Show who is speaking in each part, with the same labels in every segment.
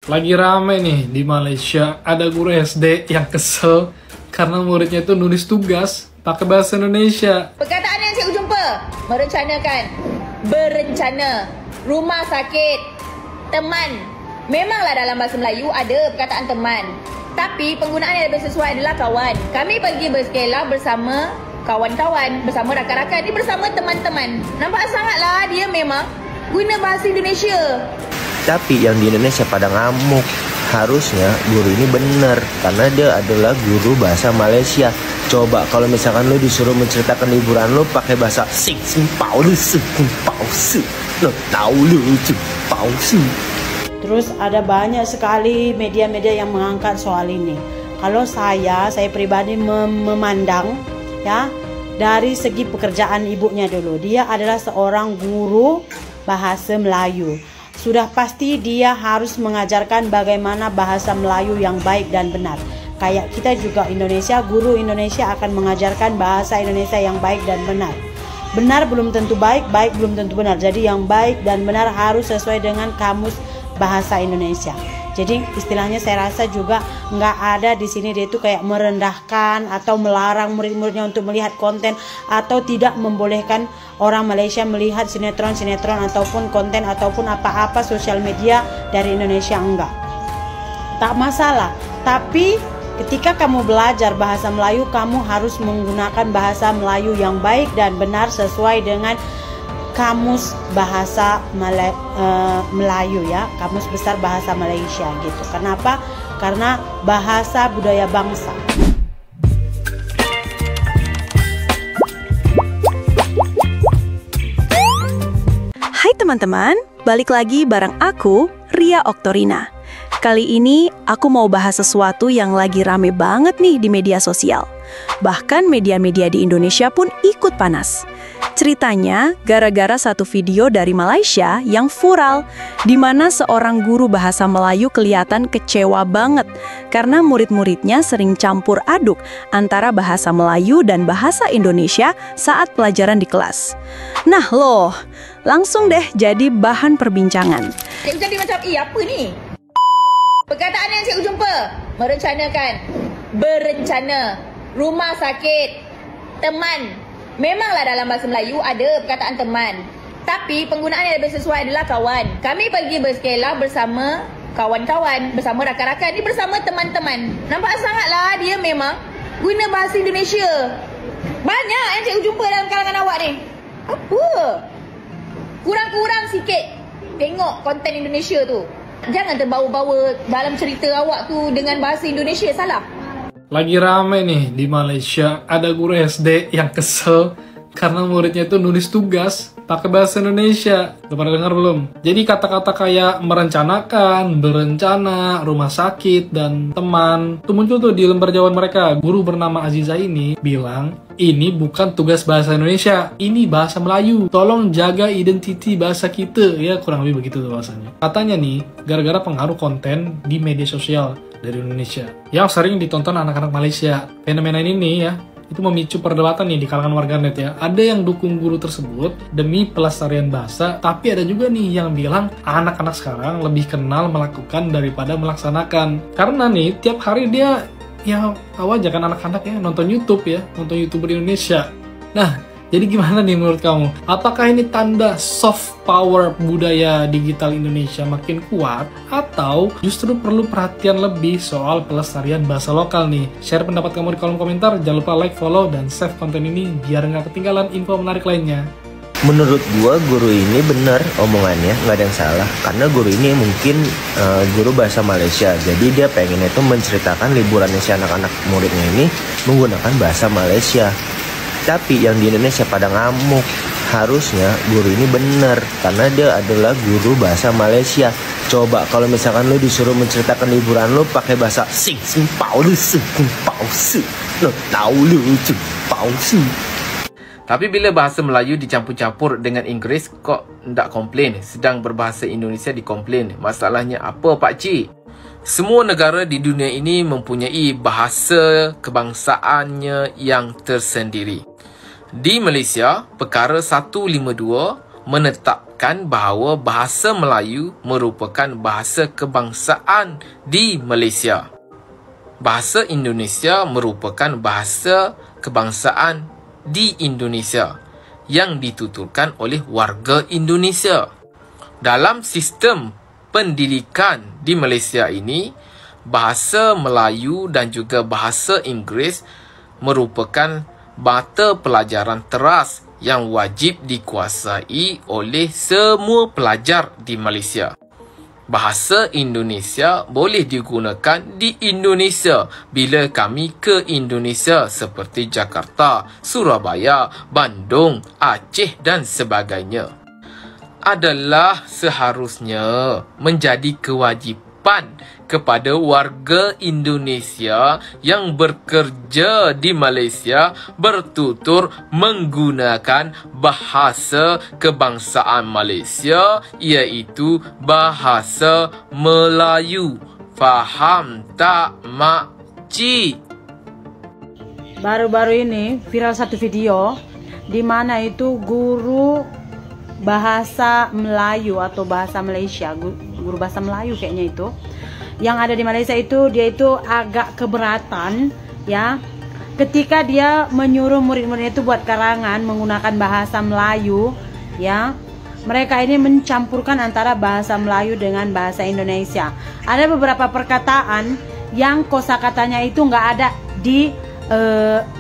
Speaker 1: Lagi rame nih di Malaysia, ada guru SD yang kesel karena muridnya itu nulis tugas pakai bahasa Indonesia.
Speaker 2: Perkataan yang cikgu jumpa, merencanakan, berencana, rumah sakit, teman. Memanglah dalam bahasa Melayu ada perkataan teman, tapi penggunaan yang lebih sesuai adalah kawan. Kami pergi bersekolah bersama kawan-kawan, bersama rakan-rakan, ini bersama teman-teman. Nampak sangatlah dia memang guna bahasa Indonesia.
Speaker 3: Tapi yang di Indonesia pada ngamuk. Harusnya guru ini bener, karena dia adalah guru bahasa Malaysia. Coba kalau misalkan lu disuruh menceritakan liburan lu pakai bahasa Sing Pao Lu Sing Pao Su, lo tahu lu Pao Su.
Speaker 4: Terus ada banyak sekali media-media yang mengangkat soal ini. Kalau saya pribadi memandang ya dari segi pekerjaan ibunya dulu. Dia adalah seorang guru bahasa Melayu. Sudah pasti dia harus mengajarkan bagaimana bahasa Melayu yang baik dan benar. Kayak kita juga Indonesia, guru Indonesia akan mengajarkan bahasa Indonesia yang baik dan benar. Benar belum tentu baik, baik belum tentu benar. Jadi yang baik dan benar harus sesuai dengan kamus bahasa Indonesia. Jadi istilahnya saya rasa juga nggak ada di sini dia itu kayak merendahkan atau melarang murid-muridnya untuk melihat konten atau tidak membolehkan orang Malaysia melihat sinetron-sinetron ataupun konten ataupun apa-apa sosial media dari Indonesia, enggak. Tak masalah. Tapi ketika kamu belajar bahasa Melayu, kamu harus menggunakan bahasa Melayu yang baik dan benar sesuai dengan kamus bahasa Melayu ya, kamus besar bahasa Malaysia gitu. Kenapa? Karena bahasa budaya bangsa.
Speaker 5: Hai teman-teman, balik lagi bareng aku, Ria Oktorina. Kali ini aku mau bahas sesuatu yang lagi rame banget nih di media sosial. Bahkan media-media di Indonesia pun ikut panas. Ceritanya gara-gara satu video dari Malaysia yang viral, di mana seorang guru bahasa Melayu kelihatan kecewa banget karena murid-muridnya sering campur aduk antara bahasa Melayu dan bahasa Indonesia saat pelajaran di kelas. Nah loh, langsung deh jadi bahan perbincangan.
Speaker 2: Cikgu jadi macam, apa ni? Perkataan yang cikgu jumpa, merencanakan, berencana, rumah sakit, teman. Memanglah dalam bahasa Melayu ada perkataan teman, tapi penggunaan yang lebih sesuai adalah kawan. Kami pergi bersekolah bersama kawan-kawan, bersama rakan-rakan, ini bersama teman-teman. Nampak sangatlah dia memang guna bahasa Indonesia. Banyak yang cikgu jumpa dalam kalangan awak ni. Apa? Kurang-kurang sikit tengok konten Indonesia tu. Jangan terbawa-bawa dalam cerita awak tu dengan bahasa Indonesia, salah.
Speaker 1: Lagi rame nih di Malaysia, ada guru SD yang kesel karena muridnya itu nulis tugas pakai bahasa Indonesia. Udah pada dengar belum? Jadi kata-kata kayak merencanakan, berencana, rumah sakit, dan teman itu muncul tuh di lembar jawaban mereka. Guru bernama Aziza ini bilang, ini bukan tugas bahasa Indonesia, ini bahasa Melayu. Tolong jaga identiti bahasa kita. Ya kurang lebih begitu tuh bahasanya. Katanya nih, gara-gara pengaruh konten di media sosial dari Indonesia yang sering ditonton anak-anak Malaysia. Fenomena ini nih ya, itu memicu perdebatan nih di kalangan warganet ya. Ada yang dukung guru tersebut demi pelestarian bahasa, tapi ada juga nih yang bilang anak-anak sekarang lebih kenal melakukan daripada melaksanakan. Karena nih tiap hari dia ya tahu aja kan anak-anak ya nonton YouTube ya, nonton YouTuber Indonesia. Nah, jadi gimana nih menurut kamu? Apakah ini tanda soft power budaya digital Indonesia makin kuat? Atau justru perlu perhatian lebih soal pelestarian bahasa lokal nih? Share pendapat kamu di kolom komentar. Jangan lupa like, follow, dan save konten ini biar nggak ketinggalan info menarik lainnya.
Speaker 3: Menurut gua guru ini benar omongannya, nggak ada yang salah. Karena guru ini mungkin guru bahasa Malaysia. Jadi dia pengen itu menceritakan liburannya si anak-anak muridnya ini menggunakan bahasa Malaysia. Tapi yang di Indonesia pada ngamuk. Harusnya guru ini bener, karena dia adalah guru bahasa Malaysia. Coba kalau misalkan lu disuruh menceritakan liburan lu pakai bahasa Sing Pao Lu Sing Pao Su, lo tahu lu Pao Su.
Speaker 6: Tapi bila bahasa Melayu dicampur-campur dengan Inggeris, kok ndak komplain? Sedang berbahasa Indonesia dikomplain. Masalahnya apa, Pakcik? Semua negara di dunia ini mempunyai bahasa kebangsaannya yang tersendiri. Di Malaysia, Perkara 152 menetapkan bahawa bahasa Melayu merupakan bahasa kebangsaan di Malaysia. Bahasa Indonesia merupakan bahasa kebangsaan di Indonesia yang dituturkan oleh warga Indonesia. Dalam sistem pendidikan di Malaysia ini, bahasa Melayu dan juga bahasa Inggeris merupakan mata pelajaran teras yang wajib dikuasai oleh semua pelajar di Malaysia. Bahasa Indonesia boleh digunakan di Indonesia bila kami ke Indonesia seperti Jakarta, Surabaya, Bandung, Aceh dan sebagainya. Adalah seharusnya menjadi kewajipan kepada warga Indonesia yang bekerja di Malaysia bertutur menggunakan bahasa kebangsaan Malaysia, iaitu bahasa Melayu. Faham tak, makcik?
Speaker 4: Baru-baru ini viral satu video di mana itu guru bahasa Melayu atau bahasa Malaysia, guru bahasa Melayu kayaknya itu, yang ada di Malaysia itu, dia itu agak keberatan ya ketika dia menyuruh murid-muridnya itu buat karangan menggunakan bahasa Melayu ya. Mereka ini mencampurkan antara bahasa Melayu dengan bahasa Indonesia. Ada beberapa perkataan yang kosakatanya itu nggak ada di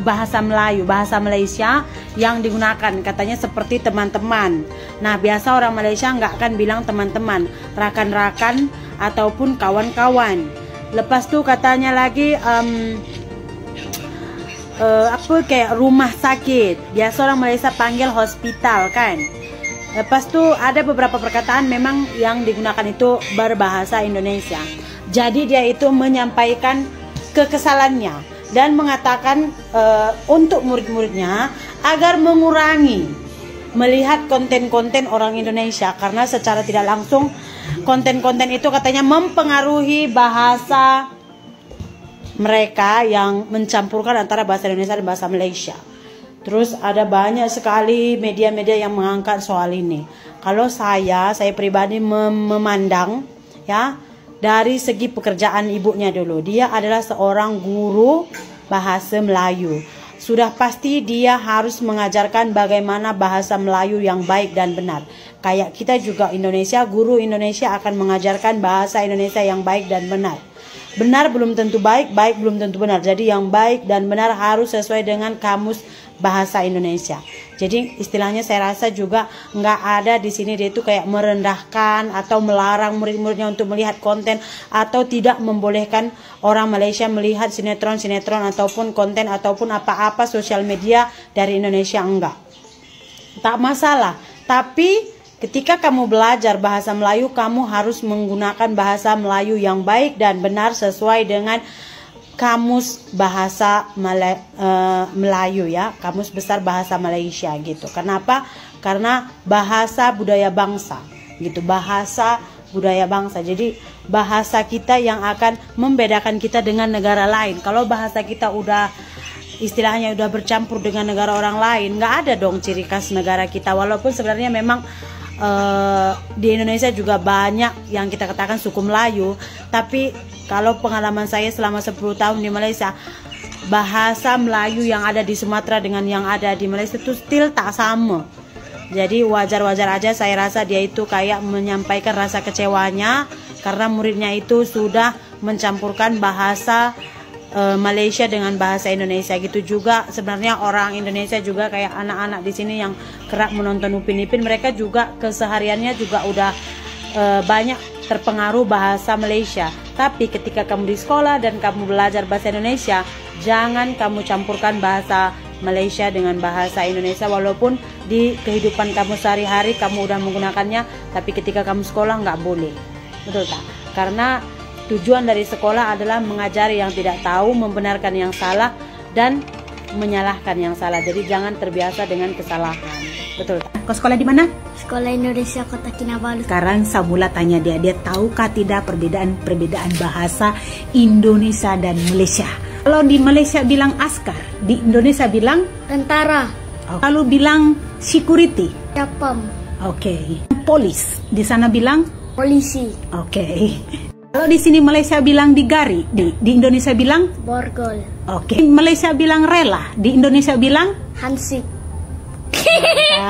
Speaker 4: bahasa Melayu, bahasa Malaysia yang digunakan, katanya seperti teman-teman. Nah, biasa orang Malaysia nggak akan bilang teman-teman, rakan-rakan ataupun kawan-kawan. Lepas tuh katanya lagi kayak rumah sakit, biasa orang Malaysia panggil hospital kan. Lepas tuh ada beberapa perkataan memang yang digunakan itu berbahasa Indonesia. Jadi dia itu menyampaikan kekesalannya dan mengatakan untuk murid-muridnya agar mengurangi melihat konten-konten orang Indonesia, karena secara tidak langsung konten-konten itu katanya mempengaruhi bahasa mereka yang mencampurkan antara bahasa Indonesia dan bahasa Malaysia. Terus ada banyak sekali media-media yang mengangkat soal ini. Kalau saya pribadi memandang ya, dari segi pekerjaan ibunya dulu, dia adalah seorang guru bahasa Melayu. Sudah pasti dia harus mengajarkan bagaimana bahasa Melayu yang baik dan benar. Kayak kita juga Indonesia, guru Indonesia akan mengajarkan bahasa Indonesia yang baik dan benar. Benar belum tentu baik, baik belum tentu benar. Jadi yang baik dan benar harus sesuai dengan kamus bahasa Indonesia. Jadi istilahnya saya rasa juga nggak ada di sini dia itu kayak merendahkan atau melarang murid-muridnya untuk melihat konten atau tidak membolehkan orang Malaysia melihat sinetron-sinetron ataupun konten ataupun apa-apa sosial media dari Indonesia, enggak. Tak masalah. Tapi ketika kamu belajar bahasa Melayu, kamu harus menggunakan bahasa Melayu yang baik dan benar sesuai dengan kamus bahasa Melayu ya, kamus besar bahasa Malaysia gitu. Kenapa? Karena bahasa budaya bangsa gitu, bahasa budaya bangsa. Jadi bahasa kita yang akan membedakan kita dengan negara lain. Kalau bahasa kita udah istilahnya udah bercampur dengan negara orang lain, nggak ada dong ciri khas negara kita. Walaupun sebenarnya memang di Indonesia juga banyak yang kita katakan suku Melayu, tapi kalau pengalaman saya selama 10 tahun di Malaysia, bahasa Melayu yang ada di Sumatera dengan yang ada di Malaysia itu still tak sama. Jadi wajar-wajar aja saya rasa dia itu kayak menyampaikan rasa kecewanya karena muridnya itu sudah mencampurkan bahasa Malaysia dengan bahasa Indonesia. Gitu juga sebenarnya orang Indonesia juga kayak anak-anak di sini yang kerap menonton Upin Ipin, mereka juga kesehariannya juga udah banyak terpengaruh bahasa Malaysia. Tapi ketika kamu di sekolah dan kamu belajar bahasa Indonesia, jangan kamu campurkan bahasa Malaysia dengan bahasa Indonesia. Walaupun di kehidupan kamu sehari-hari kamu udah menggunakannya, tapi ketika kamu sekolah nggak boleh. Betul tak? Karena tujuan dari sekolah adalah mengajari yang tidak tahu, membenarkan yang salah, dan menyalahkan yang salah. Jadi jangan terbiasa dengan kesalahan. Betul tak? Kau sekolah di mana?
Speaker 7: Sekolah Indonesia Kota Kinabalu.
Speaker 4: Sekarang Sabula tanya dia tahukah tidak perbedaan bahasa Indonesia dan Malaysia? Kalau di Malaysia bilang askar, di Indonesia bilang
Speaker 7: tentara.
Speaker 4: Kalau bilang security,
Speaker 7: Capam.
Speaker 8: Oke. Polis. Di sana bilang?
Speaker 7: Polisi.
Speaker 8: Oke. Kalau di sini Malaysia bilang digari, di Indonesia bilang?
Speaker 7: Borgol.
Speaker 8: Oke. Malaysia bilang rela, di Indonesia bilang?
Speaker 7: Hansip.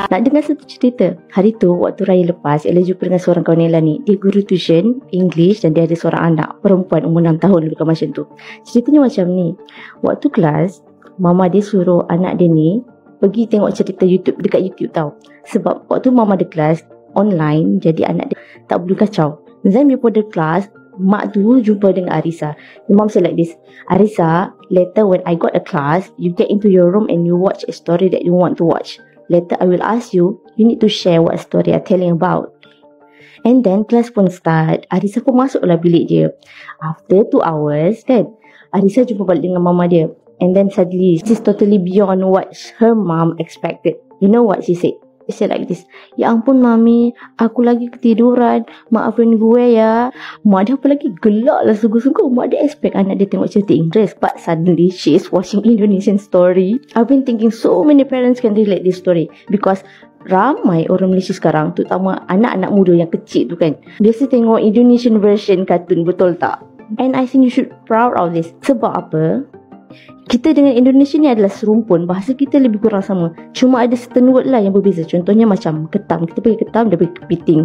Speaker 9: Nak dengar satu cerita. Hari tu waktu raya lepas, Ella jumpa dengan seorang kawan Ella ni. Dia guru tuition English dan dia ada seorang anak perempuan umur 6 tahun lebih kurang macam tu. Ceritanya macam ni. Waktu kelas, mama dia suruh anak dia ni pergi tengok cerita YouTube dekat YouTube tau. Sebab waktu mama ada kelas online, jadi anak dia tak boleh kacau. Then before the class, mak tu jumpa dengan Arisa. The mom said like this, Arisa, later when I got a class, you get into your room and you watch a story that you want to watch. Later I will ask you, you need to share what story I'm telling about. And then class pun start. Arisa pun masuklah bilik dia. After 2 hours kan, Arisa jumpa balik dengan mama dia. And then suddenly, she's totally beyond what her mom expected. You know what she said? She said like this, ya ampun mami, aku lagi ketiduran, maafin gue ya. Mak dia apa lagi gelak lah sungguh-sungguh. Mak dia expect anak dia tengok cerita Inggeris, but suddenly she is watching Indonesian story. I've been thinking so many parents can relate this story, because ramai orang Malaysia sekarang, terutama anak-anak muda yang kecil tu kan, biasa tengok Indonesian version kartun, betul tak? And I think you should proud of this. Sebab apa? Kita dengan Indonesia ni adalah serumpun. Bahasa kita lebih kurang sama. Cuma ada certain word lah yang berbeza. Contohnya macam ketam. Kita panggil ketam, dia panggil kepiting.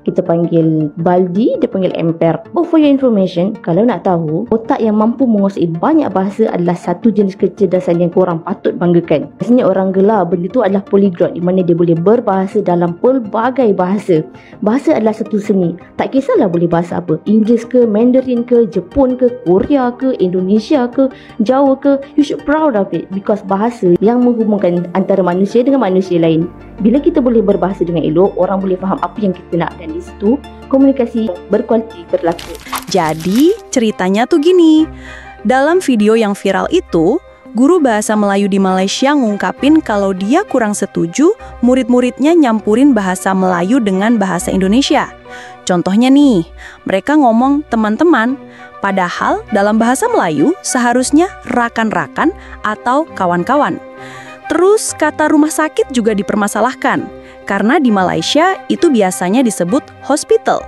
Speaker 9: Kita panggil baldi, dia panggil emper. Oh, for your information, kalau nak tahu, otak yang mampu menguasai banyak bahasa adalah satu jenis kecerdasan yang korang patut banggakan. Biasanya orang gelar benda tu adalah polyglot, di mana dia boleh berbahasa dalam pelbagai bahasa. Bahasa adalah satu seni. Tak kisahlah boleh bahasa apa. Inggeris ke, Mandarin ke, Jepun ke, Korea ke, Indonesia ke, Jawa ke. You should proud of it, because bahasa yang menghubungkan antara manusia dengan manusia lain. Bila kita boleh berbahasa dengan elok, orang boleh faham apa yang kita nak, dan di situ komunikasi berkualiti berlaku.
Speaker 5: Jadi ceritanya tuh gini. Dalam video yang viral itu, guru bahasa Melayu di Malaysia ngungkapin kalau dia kurang setuju murid-muridnya nyampurin bahasa Melayu dengan bahasa Indonesia. Contohnya nih, mereka ngomong teman-teman, padahal dalam bahasa Melayu seharusnya rakan-rakan atau kawan-kawan. Terus kata rumah sakit juga dipermasalahkan, karena di Malaysia itu biasanya disebut hospital.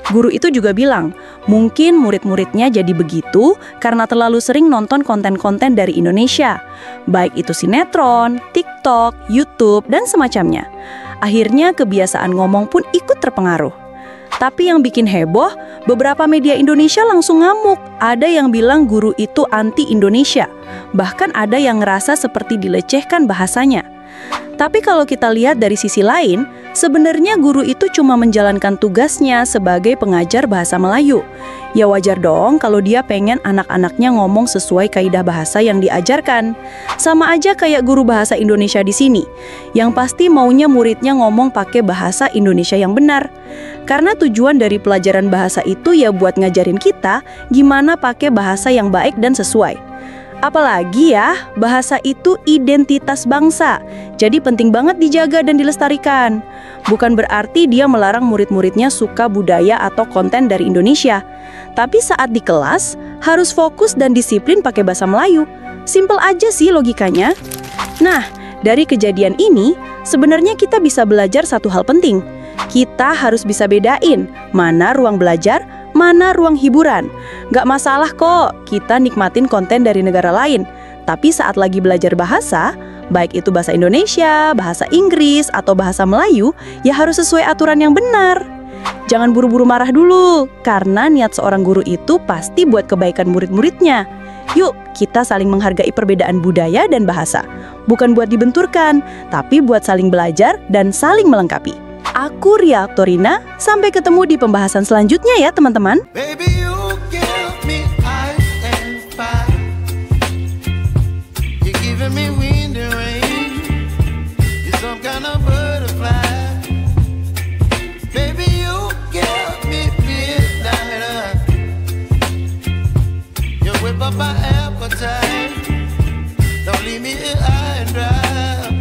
Speaker 5: Guru itu juga bilang, mungkin murid-muridnya jadi begitu karena terlalu sering nonton konten-konten dari Indonesia, baik itu sinetron, TikTok, YouTube, dan semacamnya. Akhirnya kebiasaan ngomong pun ikut terpengaruh. Tapi yang bikin heboh, beberapa media Indonesia langsung ngamuk. Ada yang bilang guru itu anti-Indonesia. Bahkan ada yang ngerasa seperti dilecehkan bahasanya. Tapi kalau kita lihat dari sisi lain, sebenarnya guru itu cuma menjalankan tugasnya sebagai pengajar bahasa Melayu. Ya wajar dong kalau dia pengen anak-anaknya ngomong sesuai kaidah bahasa yang diajarkan. Sama aja kayak guru bahasa Indonesia di sini, yang pasti maunya muridnya ngomong pakai bahasa Indonesia yang benar. Karena tujuan dari pelajaran bahasa itu ya buat ngajarin kita gimana pakai bahasa yang baik dan sesuai. Apalagi ya, bahasa itu identitas bangsa, jadi penting banget dijaga dan dilestarikan. Bukan berarti dia melarang murid-muridnya suka budaya atau konten dari Indonesia. Tapi saat di kelas, harus fokus dan disiplin pakai bahasa Melayu. Simpel aja sih logikanya. Nah, dari kejadian ini, sebenarnya kita bisa belajar satu hal penting. Kita harus bisa bedain mana ruang belajar, mana ruang hiburan. Gak masalah kok kita nikmatin konten dari negara lain. Tapi saat lagi belajar bahasa, baik itu bahasa Indonesia, bahasa Inggris, atau bahasa Melayu, ya harus sesuai aturan yang benar. Jangan buru-buru marah dulu, karena niat seorang guru itu pasti buat kebaikan murid-muridnya. Yuk, kita saling menghargai perbedaan budaya dan bahasa. Bukan buat dibenturkan, tapi buat saling belajar dan saling melengkapi. Aku Ria Oktorina, sampai ketemu di pembahasan selanjutnya ya teman-teman.
Speaker 10: My appetite, don't leave me high and dry.